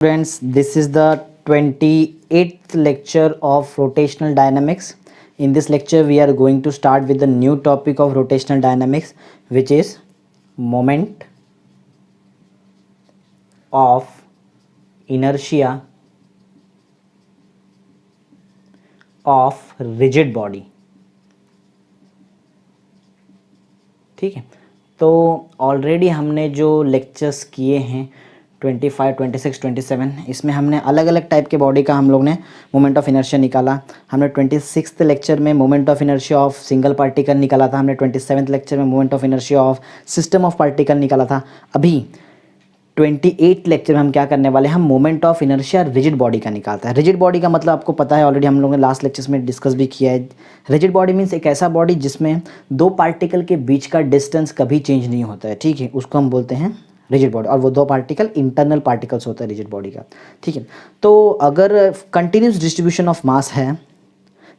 Friends, this is the 28th lecture of rotational dynamics. In this lecture, we are going to start with the new topic of rotational dynamics, which is moment of inertia of rigid body. ठीक है, तो already हमने जो lectures किए हैं 25, 26, 27, इसमें हमने अलग अलग टाइप के बॉडी का हम लोग ने मोमेंट ऑफ इनर्शिया निकाला। हमने 26th लेक्चर में moment of inertia of single particle निकाला था। हमने 27th लेक्चर में moment of inertia of system of particle निकाला था। अभी 28th लेक्चर में हम क्या करने वाले हैं, हम moment of inertia rigid body का निकालता है। रिजिड बॉडी का मतलब आपको पता है, ऑलरेडी हम लोगों ने लास्ट लेक्चर्स में डिस्कस भी किया है। रिजिड बॉडी मीन्स एक ऐसा बॉडी जिसमें दो पार्टिकल के बीच का डिस्टेंस कभी चेंज नहीं होता है। ठीक है, उसको हम बोलते हैं रिजिड बॉडी, और वो दो पार्टिकल इंटरनल पार्टिकल्स होता है रिजिड बॉडी का। ठीक है, तो अगर कंटिन्यूस डिस्ट्रीब्यूशन ऑफ मास है,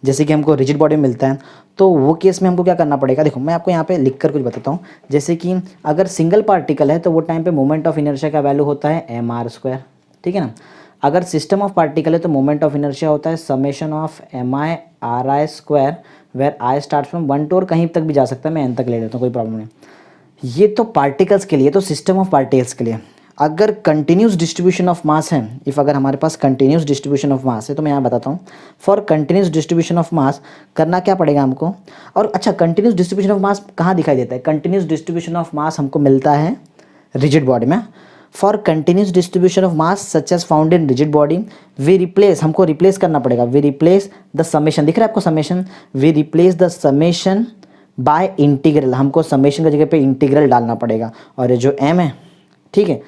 जैसे कि हमको रिजिड बॉडी में मिलता है, तो वो केस में हमको क्या करना पड़ेगा। देखो, मैं आपको यहाँ पे लिख कर कुछ बताता हूँ। जैसे कि अगर सिंगल पार्टिकल है तो वो टाइम पे मोमेंट ऑफ इनर्शिया का वैल्यू होता है mr²। ठीक है ना। अगर सिस्टम ऑफ पार्टिकल है तो मोमेंट ऑफ इनर्शिया होता है summation of mi/ri², where i start from 1 to, और कहीं तक भी जा सकता है, मैं n तक ले लेता हूँ, कोई प्रॉब्लम नहीं। ये तो पार्टिकल्स के लिए, तो सिस्टम ऑफ पार्टिकल्स के लिए। अगर कंटिन्यूस डिस्ट्रीब्यूशन ऑफ मास है, इफ़ अगर हमारे पास कंटिन्यूस डिस्ट्रीब्यूशन ऑफ मास है, तो मैं यहाँ बताता हूँ। फॉर कंटिन्यूस डिस्ट्रीब्यूशन ऑफ मास करना क्या पड़ेगा हमको। और अच्छा, कंटिन्यूस डिस्ट्रीब्यूशन ऑफ मास कहाँ दिखाई देता है। कंटिन्यूस डिस्ट्रीब्यूशन ऑफ मास हमको मिलता है रिजिड बॉडी में। For continuous distribution of mass such as found in rigid body, we replace, हमको रिप्लेस करना पड़ेगा, वी रिप्लेस द समेशन, दिख रहा है आपको summation, we replace the summation by integral. हमको समेशन की जगह पे इंटीग्रल डालना पड़ेगा, और ये जो m है, ठीक है,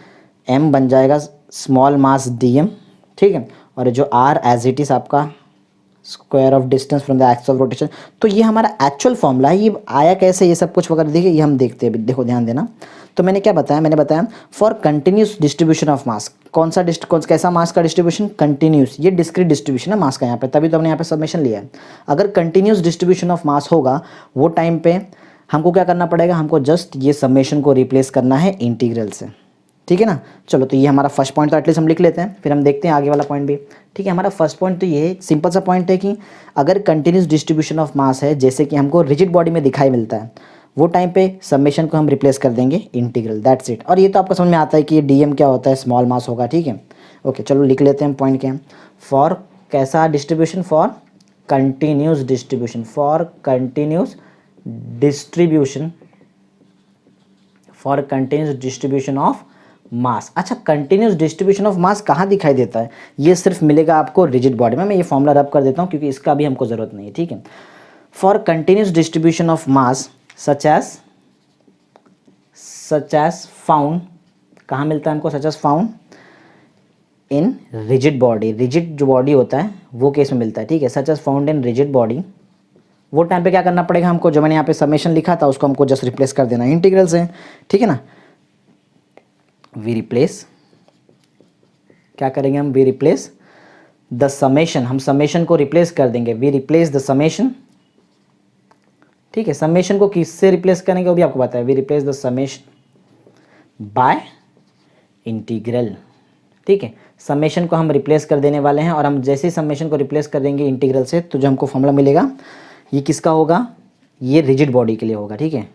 m बन जाएगा स्मॉल मास dm। ठीक है, और जो r एज इट इज आपका square of distance from the axis of rotation. तो ये हमारा एक्चुअल फॉर्मूला है। ये आया कैसे, ये सब कुछ वगैरह देखिए, ये हम देखते हैं। देखो, ध्यान देना। तो मैंने क्या बताया, मैंने बताया फॉर कंटिन्यूस डिस्ट्रीब्यूशन ऑफ मास, कैसा मास का डिस्ट्रीब्यूशन, कंटिन्यूस। ये डिस्क्रीट डिस्ट्रीब्यूशन है मास का यहाँ पे, तभी तो हमने यहाँ पे सबमिशन लिया है। अगर कंटिन्यूस डिस्ट्रीब्यूशन ऑफ मास होगा, वो टाइम पे हमको क्या करना पड़ेगा, हमको जस्ट ये सबमिशन को रिप्लेस करना है इंटीग्रल से। ठीक है ना। चलो, तो ये हमारा फर्स्ट पॉइंट तो एटलीस्ट हम लिख लेते हैं, फिर हम देखते हैं आगे वाला पॉइंट भी। ठीक है, हमारा फर्स्ट पॉइंट तो ये सिंपल सा पॉइंट है कि अगर कंटिन्यूस डिस्ट्रीब्यूशन ऑफ मास है, जैसे कि हमको रिजिड बॉडी में दिखाई मिलता है, वो टाइम पे समेशन को हम रिप्लेस कर देंगे इंटीग्रल, दैट्स इट। और ये तो आपको समझ में आता है कि ये डीएम क्या होता है, स्मॉल मास होगा। ठीक है, ओके, चलो लिख लेते हैं पॉइंट क्या है। फॉर कैसा distribution, for continuous distribution, for continuous distribution, for continuous distribution of mass. अच्छा, कंटिन्यूस डिस्ट्रीब्यूशन ऑफ मास कहाँ दिखाई देता है, ये सिर्फ मिलेगा आपको रिजिड बॉडी में। मैं ये फॉर्मूला रब कर देता हूँ क्योंकि इसका भी हमको ज़रूरत नहीं है। ठीक है, for continuous distribution of mass such as found, कहाँ मिलता है हमको, such as found in rigid body. Rigid जो बॉडी होता है वो केस में मिलता है। ठीक है, such as found in rigid body, वो टाइम पे क्या करना पड़ेगा हमको, जो मैंने यहाँ पे समेशन लिखा था उसको हमको जस्ट रिप्लेस कर देना इंटीग्रल से। ठीक है ना। वी रिप्लेस, क्या करेंगे हम, वी रिप्लेस द समेशन, हम समेशन को रिप्लेस कर देंगे, वी रिप्लेस द समेशन। ठीक है, समेशन को किससे रिप्लेस करेंगे वो भी आपको पता है, we replace the summation by integral. ठीक है, समेशन को हम रिप्लेस कर देने वाले हैं, और हम जैसे ही समेशन को रिप्लेस कर देंगे इंटीग्रल से, तो जो हमको फॉर्मूला मिलेगा ये किसका होगा, ये रिजिड बॉडी के लिए होगा। ठीक है,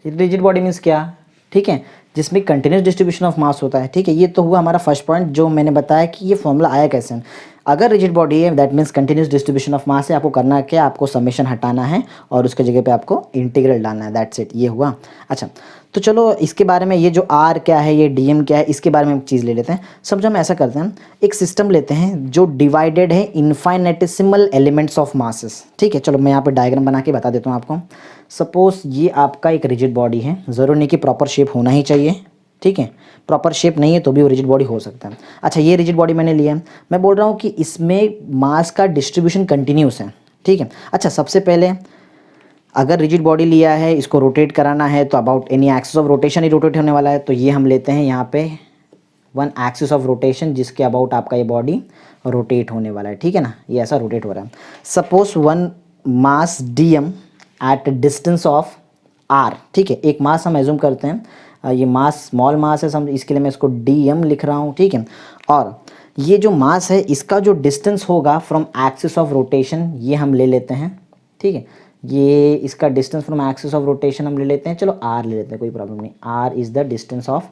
रिजिड बॉडी मीन्स क्या, ठीक है, जिसमें कंटिन्यूस डिस्ट्रीब्यूशन ऑफ मास होता है। ठीक है, ये तो हुआ हमारा फर्स्ट पॉइंट, जो मैंने बताया कि ये फॉर्मूला आया कैसे। अगर रिजिड बॉडी है, that means continuous distribution of मास है, आपको करना है क्या, आपको समेशन हटाना है और उसके जगह पे आपको इंटीग्रल डालना है, दैट्स इट, ये हुआ। अच्छा, तो चलो इसके बारे में, ये जो आर क्या है, ये डीएम क्या है, इसके बारे में एक चीज़ ले लेते हैं। समझो, हम ऐसा करते हैं, एक सिस्टम लेते हैं जो डिवाइडेड है इनफाइनेटिसिमल एलिमेंट्स ऑफ मासेस। ठीक है, चलो मैं यहाँ पे डायग्राम बना के बता देता हूँ आपको। सपोज ये आपका एक रिजिड बॉडी है, ज़रूर नहीं कि प्रॉपर शेप होना ही चाहिए। ठीक है, प्रॉपर शेप नहीं है तो भी वो रिजिड बॉडी हो सकता है। अच्छा, ये रिजिड बॉडी मैंने लिया है, मैं बोल रहा हूँ कि इसमें मास का डिस्ट्रीब्यूशन कंटिन्यूस है। ठीक है, अच्छा, सबसे पहले अगर रिजिड बॉडी लिया है, इसको रोटेट कराना है, तो about any axis of rotation he rotate होने वाला है। तो ये हम लेते हैं यहाँ पे वन एक्सिस ऑफ रोटेशन, जिसके अबाउट आपका ये बॉडी रोटेट होने वाला है। ठीक है ना, ये ऐसा रोटेट हो रहा है। Suppose one mass dm at distance of r. ठीक है, एक मास हम एज्यूम करते हैं ये मास स्मॉल मास है, समझ, इसके लिए मैं इसको dm लिख रहा हूँ, ठीक है। और ये जो मास है इसका जो डिस्टेंस होगा फ्रॉम एक्सिस ऑफ रोटेशन ये हम ले लेते हैं, ठीक है। ये इसका distance from axis of rotation हम ले लेते हैं, चलो r ले लेते हैं, कोई प्रॉब्लम नहीं। r is the distance of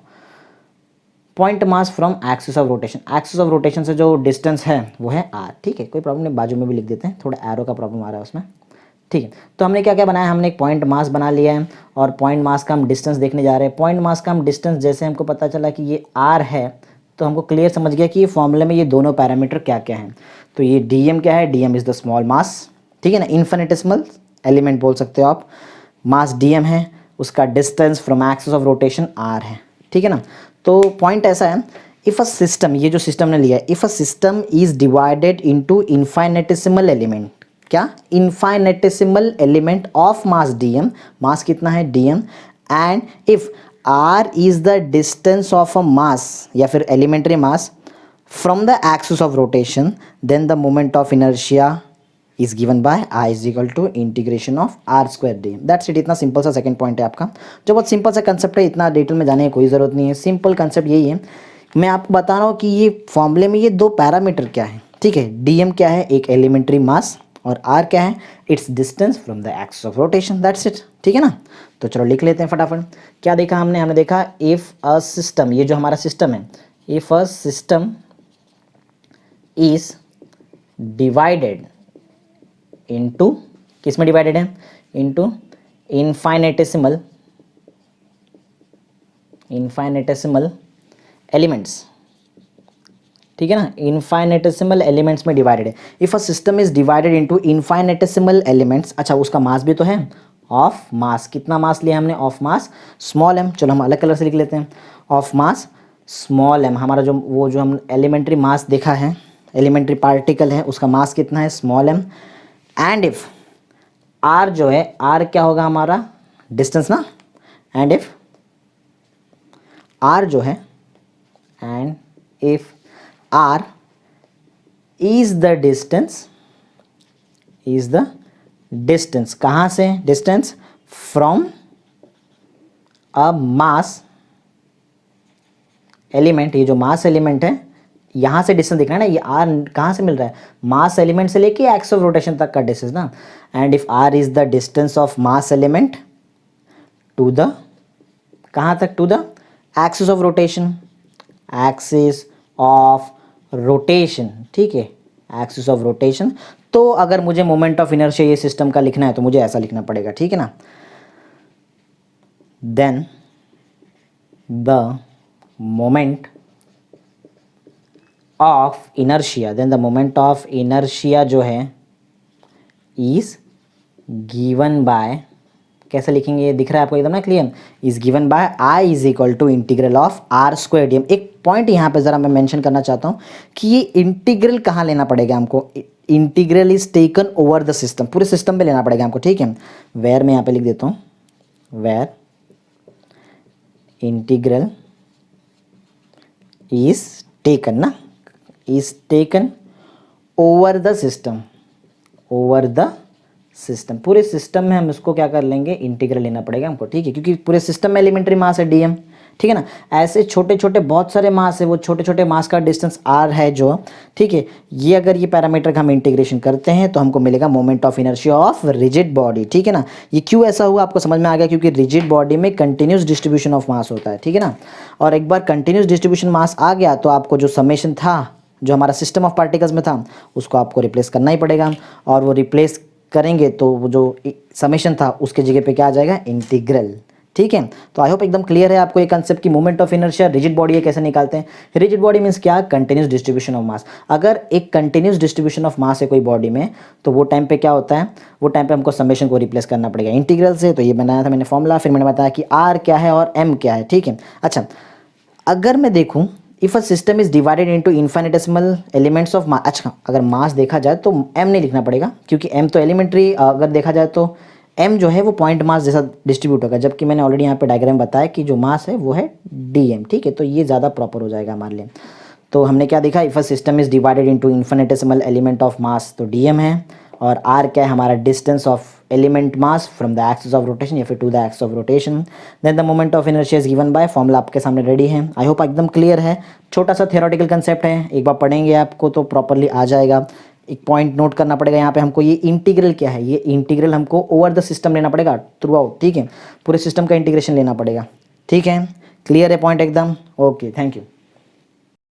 point mass from axis of rotation. Axis of rotation से जो डिस्टेंस है वो है r, ठीक है, कोई प्रॉब्लम नहीं, बाजू में भी लिख देते हैं, थोड़ा एरो का प्रॉब्लम आ रहा है उसमें, ठीक है। तो हमने क्या क्या बनाया, हमने एक पॉइंट मास बना लिया है और पॉइंट मास का हम डिस्टेंस देखने जा रहे हैं। पॉइंट मास का हम डिस्टेंस जैसे हमको पता चला कि ये r है, तो हमको क्लियर समझ गया कि ये फॉर्मूले में ये दोनों पैरामीटर क्या क्या हैं। तो ये dm क्या है, dm is the small mass, ठीक है ना, इन्फिनिटेसिमल एलिमेंट बोल सकते हो आप। मास dm है, उसका distance from axis of rotation r है, ठीक है ना। तो पॉइंट ऐसा है, इफ़ अ सिस्टम, ये जो सिस्टम ने लिया है, if a system is divided into infinitesimal element, क्या, infinitesimal element of mass dm, mass कितना है dm, and if r is the distance of a mass या फिर elementary mass from the axis of rotation, then the moment of inertia is given by I is equal to integration of r square dm। That's it, इतना simple सा second point है आपका, जो बहुत simple सा concept है, इतना detail में जाने की कोई ज़रूरत नहीं है, सिंपल कंसेप्ट यही है। मैं आपको बता रहा हूँ कि ये फॉर्मूले में ये दो पैरामीटर क्या है, ठीक है, dm क्या है, एक एलिमेंट्री मास, और r क्या है, it's distance from the axis of rotation, that's it, ठीक है ना। तो चलो लिख लेते हैं फटाफट। क्या देखा हमने, हमने देखा इफ़ अ सिस्टम, ये जो हमारा सिस्टम है, if a system is divided into, किस में डिवाइडेड है, इनटू इनफाइनेटेसिमल एलिमेंट्स, ठीक है ना, इनफाइनेटेसिमल एलिमेंट्स में डिवाइडेड है। If a system is divided into infinitesimal elements, अच्छा उसका मास भी तो है, ऑफ मास, कितना मास लिया हमने, ऑफ मास स्मॉल m, चलो हम अलग कलर से लिख लेते हैं, ऑफ मास स्मॉल m, हमारा जो वो जो हम एलिमेंट्री मास देखा है, एलिमेंट्री पार्टिकल है, उसका मास कितना है, small m, and if r जो है, r क्या होगा हमारा, डिस्टेंस ना, एंड इफ r जो है, and if r is the distance, कहाँ से, distance from a mass element, ये जो मास एलिमेंट है, यहाँ से डिस्टेंस दिख रहा है ना, ये r कहाँ से मिल रहा है, मास एलिमेंट से लेके एक्सिस ऑफ रोटेशन तक का डिस्टेंस ना, and if r is the distance of mass element to the, कहाँ तक, to the axis of rotation, axis of rotation, ठीक है, एक्सिस ऑफ रोटेशन। तो अगर मुझे मोमेंट ऑफ इनर्शिया ये सिस्टम का लिखना है तो मुझे ऐसा लिखना पड़ेगा, ठीक है ना, then the moment of inertia, then the moment of inertia जो है इज गिवन बाय, कैसे लिखेंगे, ये दिख रहा है आपको एकदम ना clear, is given by I is equal to integral of r square dm। एक पॉइंट यहाँ पे ज़रा मैं मेंशन करना चाहता हूँ कि ये इंटीग्रल कहाँ लेना पड़ेगा हमको, integral is taken over the system, पूरे सिस्टम पे लेना पड़ेगा हमको, ठीक है। वेयर मैं यहाँ पे लिख देता हूँ, वेयर इंटीग्रल इज टेकन ना, is taken over the system, over the system, पूरे सिस्टम में हम इसको क्या कर लेंगे, इंटीग्रल लेना पड़ेगा हमको, ठीक है, क्योंकि पूरे सिस्टम में एलिमेंट्री मास है dm, ठीक है ना। ऐसे छोटे छोटे बहुत सारे मास है, वो छोटे छोटे मास का डिस्टेंस r है जो, ठीक है, ये अगर ये पैरामीटर का हम इंटीग्रेशन करते हैं तो हमको मिलेगा moment of inertia of rigid body, ठीक है ना। ये क्यों ऐसा हुआ आपको समझ में आ गया, क्योंकि रिजिड बॉडी में कंटिन्यूस डिस्ट्रीब्यूशन ऑफ मास होता है, ठीक है ना। और एक बार कंटिन्यूस डिस्ट्रीब्यूशन मास आ गया तो आपको जो समेशन था, जो हमारा सिस्टम ऑफ पार्टिकल्स में था, उसको आपको रिप्लेस करना ही पड़ेगा, और वो रिप्लेस करेंगे तो वो जो समेशन था उसके जगह पे क्या आ जाएगा, इंटीग्रल, ठीक है। तो आई होप एकदम क्लियर है आपको ये कंसेप्ट की moment of inertia rigid body है कैसे निकालते हैं। रिजिड बॉडी मींस क्या, कंटिन्यूस डिस्ट्रीब्यूशन ऑफ मास। अगर एक कंटिन्यूस डिस्ट्रीब्यूशन ऑफ मास है कोई बॉडी में तो वो टाइम पे क्या होता है, वो टाइम पे हमको समेशन को रिप्लेस करना पड़ेगा इंटीग्रल से। तो ये बनाया था मैंने फॉर्मूला, फिर मैंने बताया कि आर क्या है और एम क्या है, ठीक है। अच्छा, अगर मैं देखूँ if a system is divided into infinitesimal elements of mass, अच्छा अगर मास देखा जाए तो एम नहीं लिखना पड़ेगा, क्योंकि एम तो एलिमेंट्री, अगर देखा जाए तो एम जो है वो पॉइंट मास जैसा डिस्ट्रीब्यूट होगा, जबकि मैंने ऑलरेडी यहाँ पे डायग्राम बताया कि जो मास है वो है डीएम, ठीक है। तो ये ज़्यादा प्रॉपर हो जाएगा हमारे लिए। तो हमने क्या देखा, if a system is divided into infinitesimal element of mass तो डीएम है, और आर क्या है हमारा distance of element mass from the axis of rotation या फिर to the axis of rotation. Then the moment of inertia is given by, formula आपके सामने रेडी है। आई होप एकदम क्लियर है। छोटा सा थियोरेटिकल कंसेप्ट है, एक बार पढ़ेंगे आपको तो प्रॉपरली आ जाएगा। एक पॉइंट नोट करना पड़ेगा यहाँ पे हमको, ये इंटीग्रल क्या है, ये इंटीग्रल हमको ओवर द सिस्टम लेना पड़ेगा थ्रू आउट, ठीक है, पूरे सिस्टम का इंटीग्रेशन लेना पड़ेगा, ठीक है। क्लियर है पॉइंट एकदम? Okay, thank you.